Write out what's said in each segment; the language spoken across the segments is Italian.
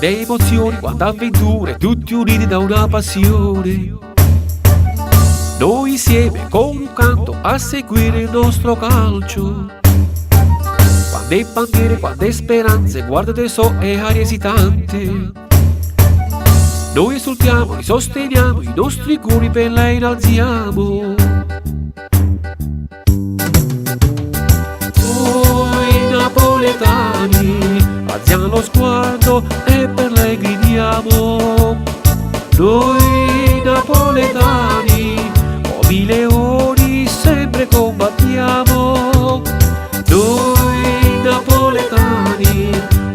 quante emozioni, quante avventure, tutti uniti da una passione. Noi insieme con un canto a seguire il nostro calcio. Quante bandiere, quante speranze, guardate so e aria esitante. Noi esultiamo, li sosteniamo, i nostri cuori per lei innalziamo. Noi napoletani alziamo lo sguardo e per lei gridiamo. Noi napoletani come i leoni sempre combattiamo. Noi napoletani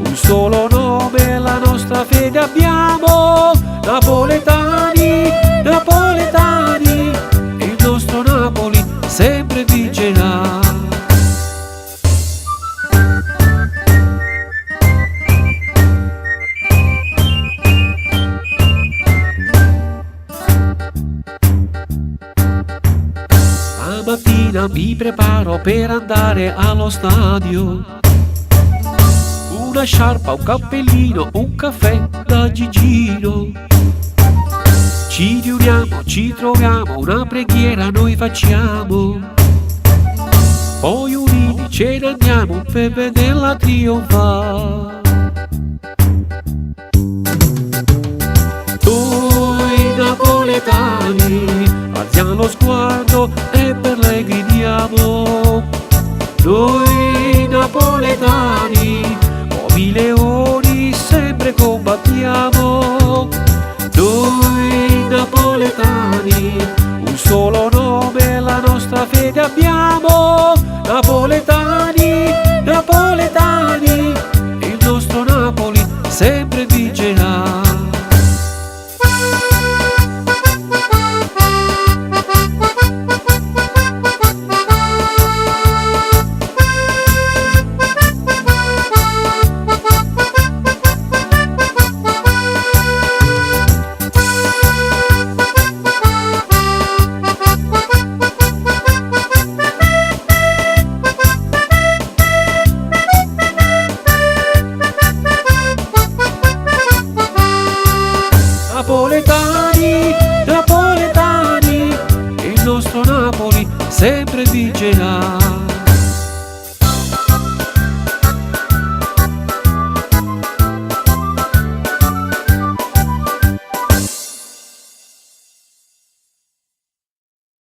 un solo nome, la nostra fede abbiamo. Napoletani, napoletani, il nostro Napoli sempre vincerà. Stamattina mi preparo per andare allo stadio. Una sciarpa, un cappellino, un caffè da Gigino. Ci riuniamo, ci troviamo, una preghiera noi facciamo. Poi uniti ce ne andiamo per vederla trionfare.